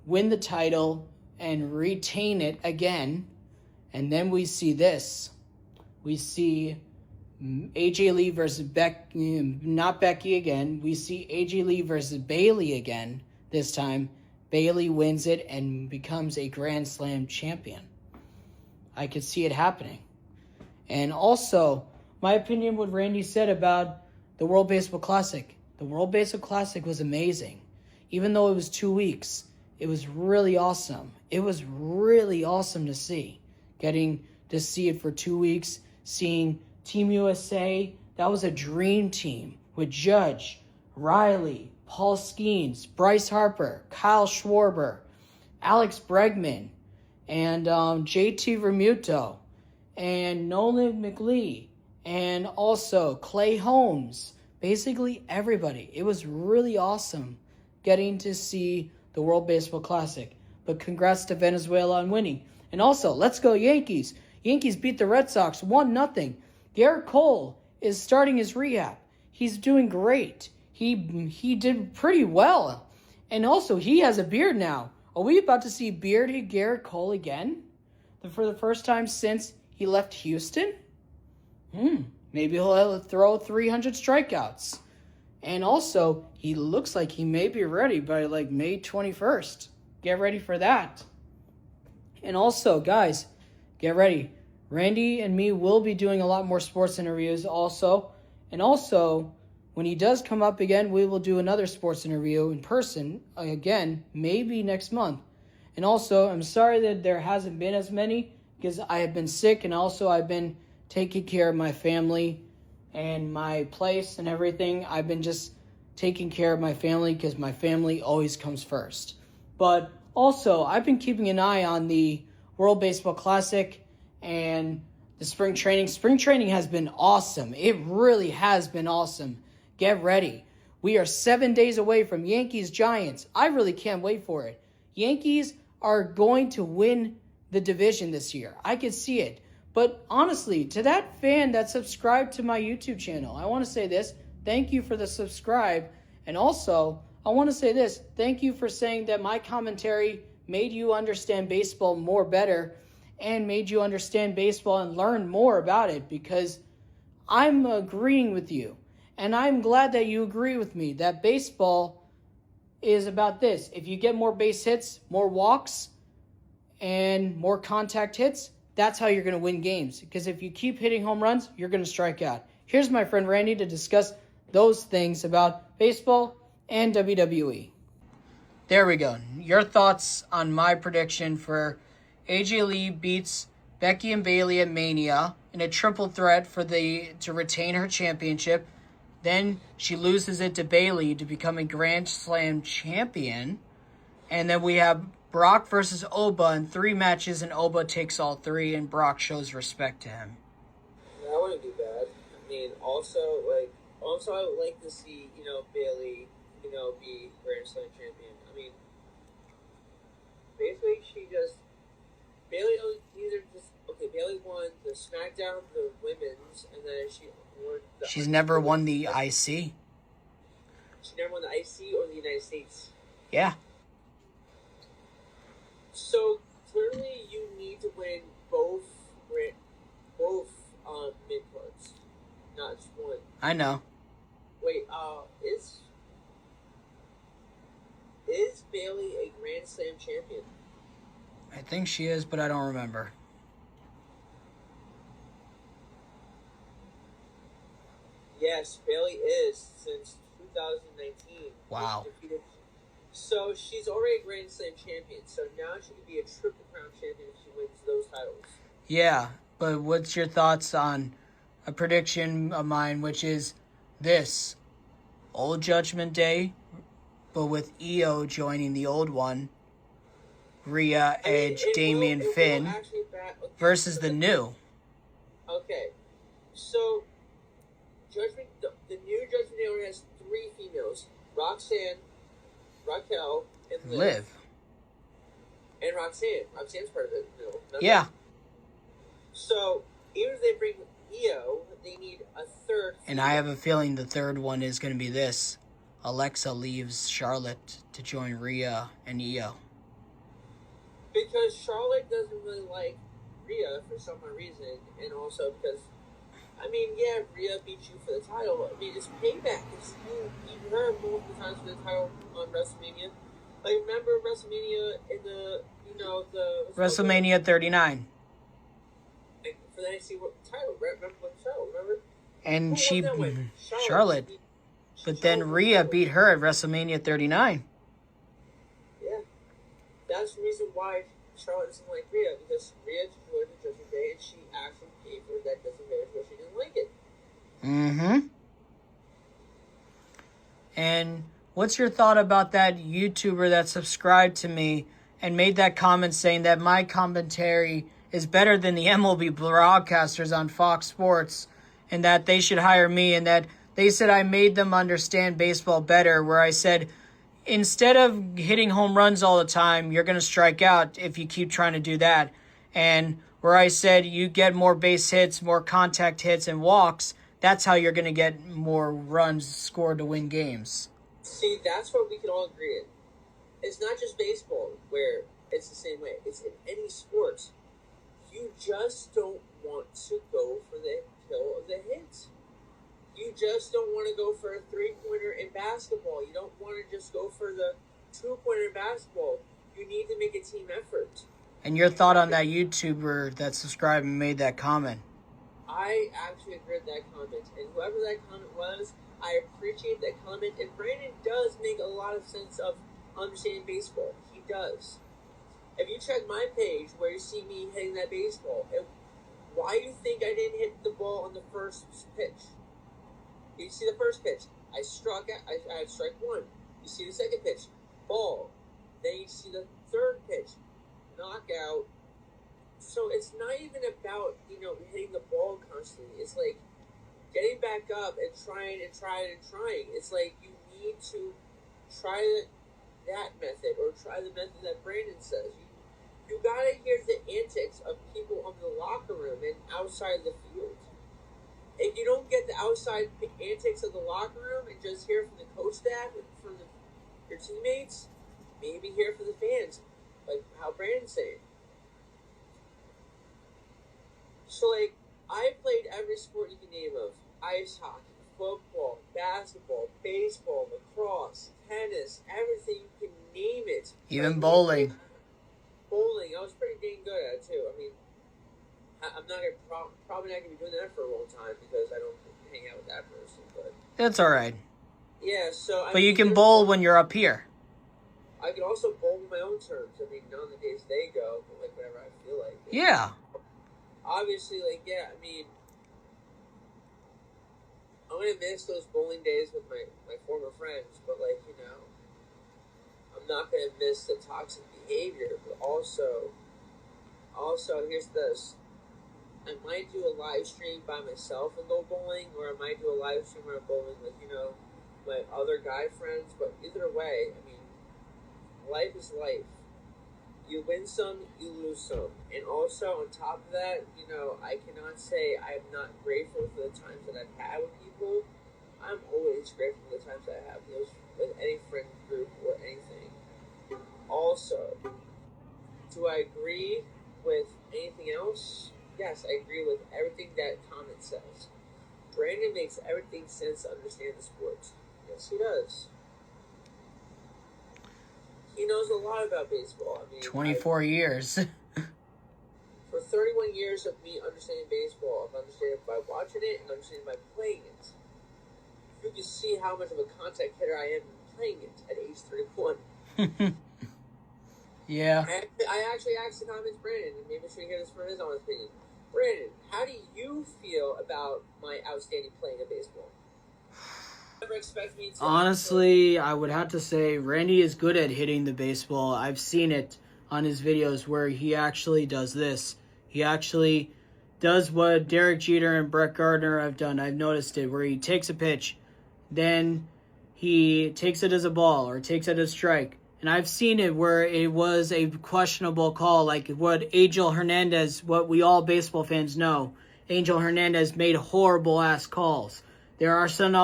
win the title and retain it again. And then we see this. We see AJ Lee versus not Becky again. We see AJ Lee versus Bayley again. This time, Bayley wins it and becomes a Grand Slam champion. I could see it happening. And also, my opinion what Randy said about the World Baseball Classic. The World Baseball Classic was amazing. Even though it was 2 weeks, it was really awesome. It was really awesome to see. Getting to see it for 2 weeks, seeing Team USA, that was a dream team with Judge, Riley, Paul Skeens, Bryce Harper, Kyle Schwarber, Alex Bregman, and JT Remuto, and Nolan McLean, and also Clay Holmes. Basically everybody. It was really awesome getting to see the World Baseball Classic. But congrats to Venezuela on winning. And also, let's go Yankees. Yankees beat the Red Sox 1-0. Garrett Cole is starting his rehab. He's doing great. He did pretty well. And also, he has a beard now. Are we about to see bearded Garrett Cole again? For the first time since he left Houston? Maybe he'll throw 300 strikeouts. And also, he looks like he may be ready by like May 21st. Get ready for that. And also, guys, get ready. Randy and me will be doing a lot more sports interviews also. And also, when he does come up again, we will do another sports interview in person again, maybe next month. And also, I'm sorry that there hasn't been as many because I have been sick, and also I've been taking care of my family and my place and everything. I've been just taking care of my family because my family always comes first. But also, I've been keeping an eye on the World Baseball Classic and the spring training. Spring training has been awesome. It really has been awesome. Get ready. We are 7 days away from Yankees-Giants. I really can't wait for it. Yankees are going to win the division this year. I can see it. But honestly, to that fan that subscribed to my YouTube channel, I want to say this. Thank you for the subscribe. And also, I want to say this. Thank you for saying that my commentary made you understand baseball more better and made you understand baseball and learn more about it, because I'm agreeing with you. And I'm glad that you agree with me that baseball is about this. If you get more base hits, more walks, and more contact hits, that's how you're going to win games. Because if you keep hitting home runs, you're going to strike out. Here's my friend Randy to discuss those things about baseball and WWE. There we go. Your thoughts on my prediction for AJ Lee beats Becky and Bayley at Mania in a triple threat to retain her championship. Then she loses it to Bayley to become a Grand Slam champion. And then we have Brock versus Oba in 3 matches, and Oba takes all 3, and Brock shows respect to him. That wouldn't be bad. I mean, also I would like to see, Bayley, be Grand Slam champion. I mean, basically Bayley won the SmackDown, the women's, and then she won She's never won the IC. She never won the IC or the United States. Yeah. So clearly, you need to win both mid cards, not just one. I know. Wait, is Bayley a Grand Slam champion? I think she is, but I don't remember. Yes, Bayley is since 2019. Wow. So she's already a Grand Slam champion. So now she could be a Triple Crown champion if she wins those titles. Yeah, but what's your thoughts on a prediction of mine, which is this old Judgment Day, but with EO joining the old one, Rhea, Edge, Damian, Finn, versus the new. Okay, so the new Judgment Day only has 3 females: Roxanne, Raquel, and Liv. And Roxanne. Roxanne's part of it. Yeah. So, even if they bring EO, they need a third female. And I have a feeling the third one is going to be this. Alexa leaves Charlotte to join Rhea and EO. Because Charlotte doesn't really like Rhea for some reason, and also because, Rhea beat you for the title. I mean, it's payback. You beat her multiple times for the title on WrestleMania. Like, remember WrestleMania in the WrestleMania 39. For the NXT title, remember what title? Remember? And Charlotte. But then Rhea beat her at WrestleMania 39. Yeah. That's the reason why Charlotte doesn't like Rhea, because Rhea joined the Judgment Day and she actually gave her that Judgment Day because she didn't like it. Mm-hmm. And what's your thought about that YouTuber that subscribed to me and made that comment saying that my commentary is better than the MLB broadcasters on Fox Sports and that they should hire me, and that they said I made them understand baseball better, where I said, instead of hitting home runs all the time, you're going to strike out if you keep trying to do that. And where I said you get more base hits, more contact hits, and walks, that's how you're going to get more runs scored to win games. See, that's what we can all agree in. It's not just baseball where it's the same way. It's in any sport. You just don't want to go for the kill of the hit. You just don't want to go for a three-pointer in basketball. You don't want to just go for the two-pointer in basketball. You need to make a team effort. And your thought on that YouTuber that subscribed and made that comment? I actually agree with that comment. And whoever that comment was, I appreciate that comment. And Brandon does make a lot of sense of understanding baseball. He does. If you check my page where you see me hitting that baseball, why do you think I didn't hit the ball on the first pitch? You see the first pitch, I struck out, I had strike one. You see the second pitch, ball. Then you see the third pitch, knockout. So it's not even about, hitting the ball constantly. It's like getting back up and trying and trying and trying. It's like you need to try that method or try the method that Brandon says. You gotta hear the antics of people in the locker room and outside the field. If you don't get the outside antics of the locker room and just hear from the coach staff and from your teammates, maybe hear from the fans, like how Brandon's saying. So, I played every sport you can name of. Ice hockey, football, basketball, baseball, lacrosse, tennis, everything you can name it. Even bowling. Bowling, I was pretty dang good at it, too. I mean, I'm not probably not going to be doing that for a long time because I don't hang out with that person. But that's all right. Yeah, so... But you can bowl when you're up here. I can also bowl on my own terms. I mean, not on the days they go, but, whenever I feel like it. Yeah. Obviously, I'm going to miss those bowling days with my former friends, but, I'm not going to miss the toxic behavior. But also, here's this. I might do a live stream by myself and go bowling, or I might do a live stream where I'm bowling with, my other guy friends. But either way, I mean, life is life. You win some, you lose some. And also, on top of that, I cannot say I'm not grateful for the times that I've had with people. I'm always grateful for the times that I have with any friend group or anything. Also, do I agree with anything else? Yes, I agree with everything that comment says. Brandon makes everything sense to understand the sport. Yes, he does. He knows a lot about baseball. I mean, 24 years. For 31 years of me understanding baseball, I've understood it by watching it and understanding it by playing it. You can see how much of a contact hitter I am playing it at age 31. Yeah. I actually asked the comments Brandon, and maybe we should hear this from his honest opinion. Brandon, how do you feel about my outstanding playing of baseball? Never expect me to. Honestly, I would have to say Randy is good at hitting the baseball. I've seen it on his videos where he actually does this. He actually does what Derek Jeter and Brett Gardner have done. I've noticed it, where he takes a pitch, then he takes it as a ball or takes it as a strike. And I've seen it where it was a questionable call, like what Angel Hernandez, what we all baseball fans know. Angel Hernandez made horrible-ass calls. There are some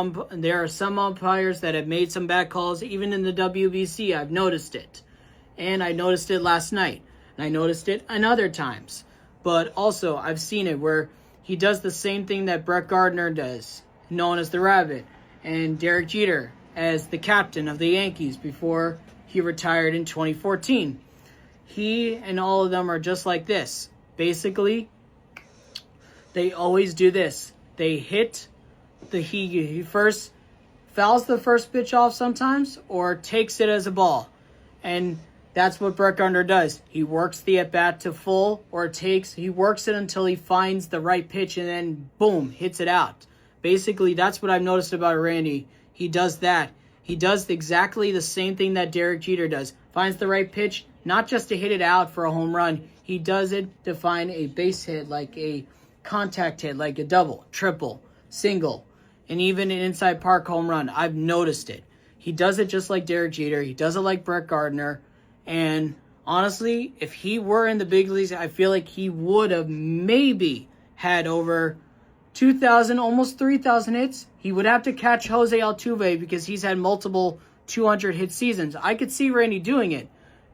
umpires that have made some bad calls, even in the WBC. I've noticed it. And I noticed it last night. And I noticed it in other times. But also, I've seen it where he does the same thing that Brett Gardner does, known as the Rabbit, and Derek Jeter as the captain of the Yankees before he retired in 2014. He and all of them are just like this. Basically, they always do this. They hit he first fouls the first pitch off sometimes or takes it as a ball. And that's what Brett Gardner does. He works the at-bat to full he works it until he finds the right pitch and then, boom, hits it out. Basically, that's what I've noticed about Randy. He does that. He does exactly the same thing that Derek Jeter does. Finds the right pitch, not just to hit it out for a home run. He does it to find a base hit, like a contact hit, like a double, triple, single, and even an inside park home run. I've noticed it. He does it just like Derek Jeter. He does it like Brett Gardner. And honestly, if he were in the big leagues, I feel like he would have maybe had over 2,000, almost 3,000 hits. He would have to catch Jose Altuve because he's had multiple 200 hit seasons. I could see Randy doing it.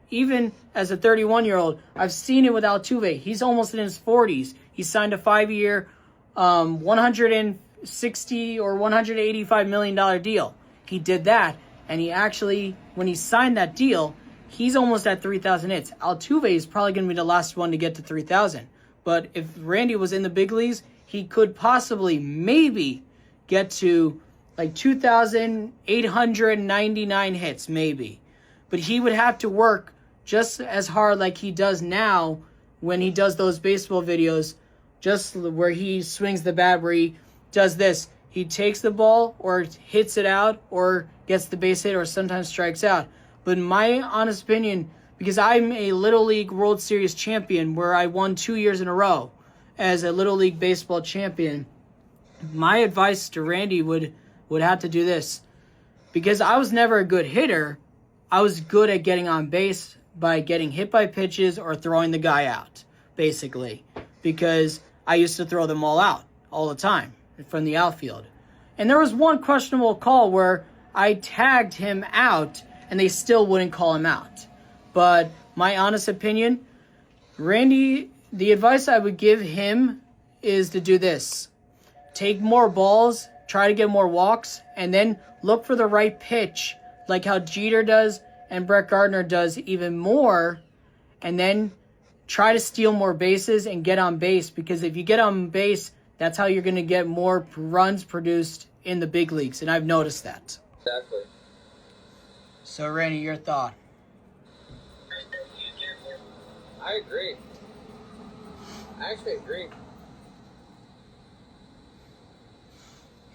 Even as a 31-year-old, I've seen it with Altuve. He's almost in his 40s. He signed a 5-year, $160 or $185 million deal. He did that, and he actually, when he signed that deal, he's almost at 3,000 hits. Altuve is probably going to be the last one to get to 3,000. But if Randy was in the big leagues, he could possibly, maybe, get to like 2,899 hits, maybe. But he would have to work just as hard like he does now when he does those baseball videos, just where he swings the bat, where he does this. He takes the ball or hits it out or gets the base hit or sometimes strikes out. But in my honest opinion, because I'm a Little League World Series champion where I won 2 years in a row as a Little League baseball champion, my advice to Randy would have to do this. Because I was never a good hitter, I was good at getting on base by getting hit by pitches or throwing the guy out, basically. Because I used to throw them all out all the time from the outfield. And there was one questionable call where I tagged him out and they still wouldn't call him out. But my honest opinion, Randy, the advice I would give him is to do this. Take more balls, try to get more walks, and then look for the right pitch, like how Jeter does and Brett Gardner does even more, and then try to steal more bases and get on base, because if you get on base, that's how you're going to get more runs produced in the big leagues, and I've noticed that. Exactly. So, Randy, your thought? I agree. I actually agree.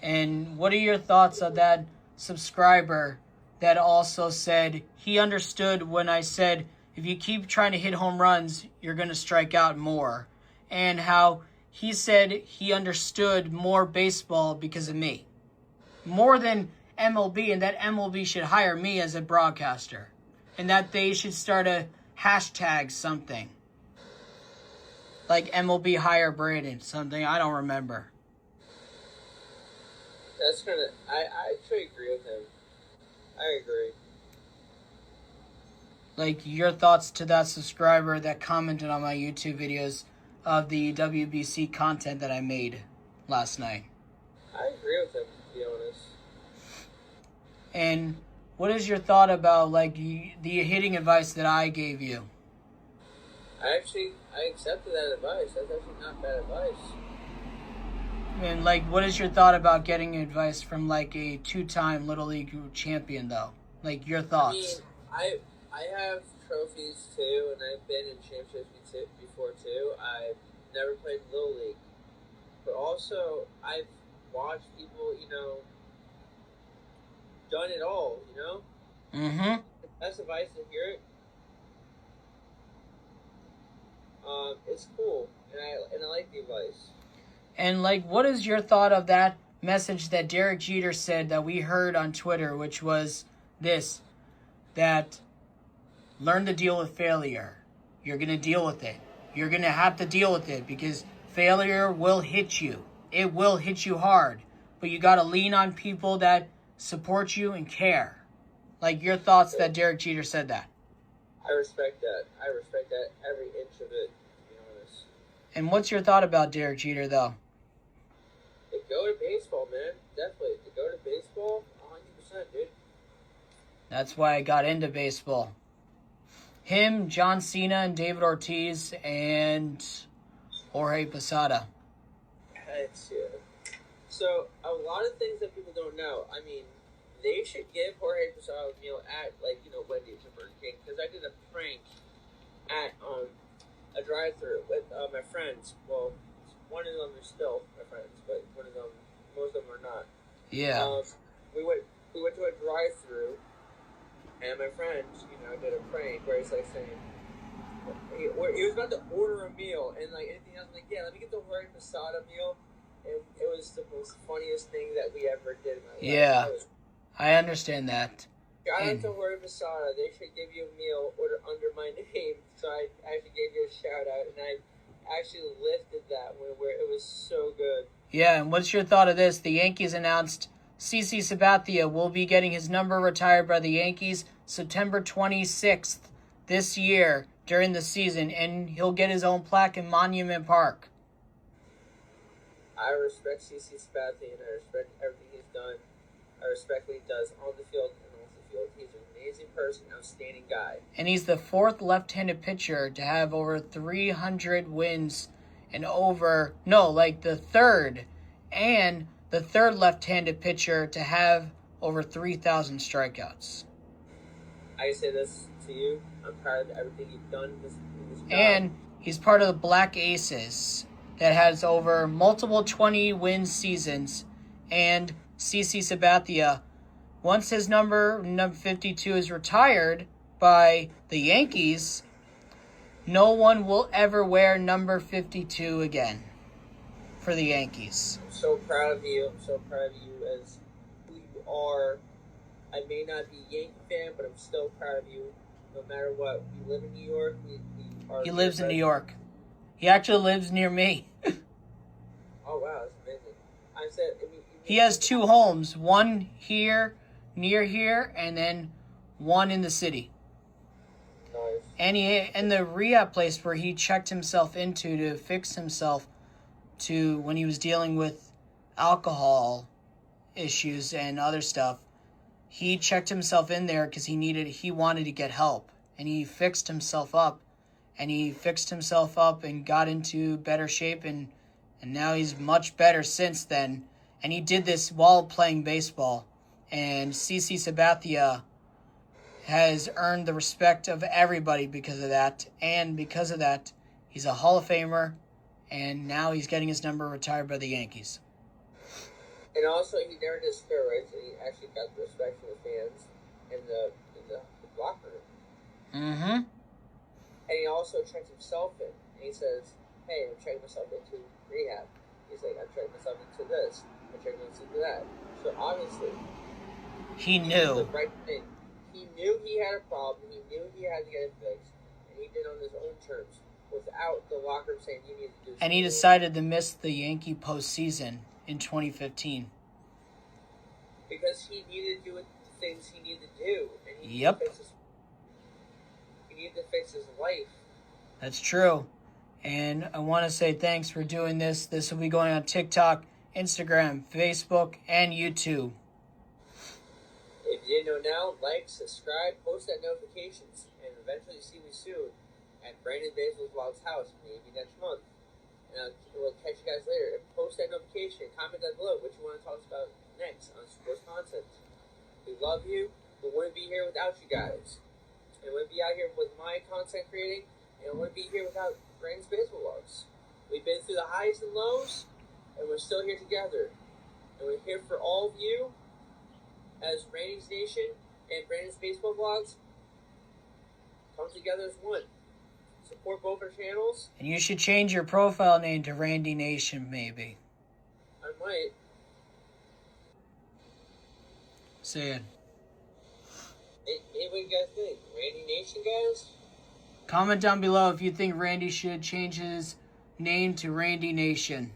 And what are your thoughts of that subscriber that also said he understood when I said if you keep trying to hit home runs, you're going to strike out more? And how he said he understood more baseball because of me. More than MLB, and that MLB should hire me as a broadcaster. And that they should start a hashtag something. Like MLB hire Braden, something, I don't remember. That's kind of, I actually agree with him. I agree. Like, your thoughts to that subscriber that commented on my YouTube videos of the WBC content that I made last night. I agree with him, to be honest. And what is your thought about, like, the hitting advice that I gave you? I accepted that advice. That's actually not bad advice. And, like, what is your thought about getting advice from, like, a 2-time Little League champion, though? Like, your thoughts. I mean, I have trophies, too, and I've been in championships before, too. I've never played Little League. But also, I've watched people, done it all, Mm-hmm. That's advice to hear it. It's cool, and I like the advice. And, like, what is your thought of that message that Derek Jeter said that we heard on Twitter, which was this, that learn to deal with failure. You're going to deal with it. You're going to have to deal with it because failure will hit you. It will hit you hard. But you got to lean on people that support you and care. Like, your thoughts that Derek Jeter said that. I respect that. I respect that every inch of it, to be honest. And what's your thought about Derek Jeter, though? To go to baseball, man. Definitely. To go to baseball, 100%, dude. That's why I got into baseball. Him, John Cena, and David Ortiz, and Jorge Posada. So, a lot of things that people don't know. I mean, They should give Jorge Posada a meal at, like, Wendy's or Burger King, because I did a prank at a drive-thru with my friends. Well, one of them is still my friends, but most of them are not. Yeah. We went to a drive-thru, and my friend, did a prank where he's like saying he was about to order a meal, and like anything else, I'm like, yeah, let me get the Jorge Posada meal, and it was the most funniest thing that we ever did in my life. Yeah, I understand that. Shout out to Jorge Posada. They should give you a meal order under my name, so I actually gave you a shout out, and I actually lifted that where it was so good. Yeah, and what's your thought of this? The Yankees announced CC Sabathia will be getting his number retired by the Yankees September 26th this year during the season, and he'll get his own plaque in Monument Park. I respect CC Sabathia, and I respect everything he's done. I respect what he does on the field and off the field. He's an amazing person, outstanding guy. And he's the fourth left-handed pitcher to have over 300 wins and the third left-handed pitcher to have over 3,000 strikeouts. I say this to you. I'm proud of everything you've done in this job. And he's part of the Black Aces that has over multiple 20-win seasons. And CC Sabathia, once his number 52 is retired by the Yankees, no one will ever wear number 52 again for the Yankees. I'm so proud of you. I'm so proud of you as who you are. I may not be a Yankee fan, but I'm still proud of you. No matter what, we live in New York. He lives in New York. He actually lives near me. Oh wow, that's amazing. He has two homes, one here, near here, and then one in the city. Nice. And in the rehab place where he checked himself into to fix himself to when he was dealing with alcohol issues and other stuff. He checked himself in there because he wanted to get help, and he fixed himself up, and got into better shape, and now he's much better since then. And he did this while playing baseball. And CC Sabathia has earned the respect of everybody because of that. And because of that, he's a Hall of Famer, and now he's getting his number retired by the Yankees. And also, he never did steroids, and he actually got the respect from the fans in the locker room. Mm-hmm. And he also checked himself in, and he says, hey, I'm checking myself into rehab. He's like, I'm checking myself into this. I'm checking myself into that. So obviously, he did knew the right thing. He knew he had a problem. He knew he had to get it fixed, and he did it on his own terms, without the locker room saying you need to do something. And he decided to miss the Yankee postseason in 2015. Because he needed to do the things he needed to do. And he Yep. needed to fix his life. That's true. And I want to say thanks for doing this. This will be going on TikTok, Instagram, Facebook, and YouTube. If you didn't know now, like, subscribe, post that notifications, and eventually see me soon at Brandon Basil's Vlog's house, maybe next month. And we'll catch you guys later. And post that notification. Comment down below what you want to talk about next on sports content. We love you. We wouldn't be here without you guys. And we wouldn't be out here with my content creating. And we wouldn't be here without Brandon's Baseball Vlogs. We've been through the highs and lows, and we're still here together. And we're here for all of you as Randy's Nation and Brandon's Baseball Vlogs. Come together as one. Support both our channels. And you should change your profile name to Randy Nation, maybe. I might. Say it. Hey, what do you guys think? Randy Nation, guys? Comment down below if you think Randy should change his name to Randy Nation.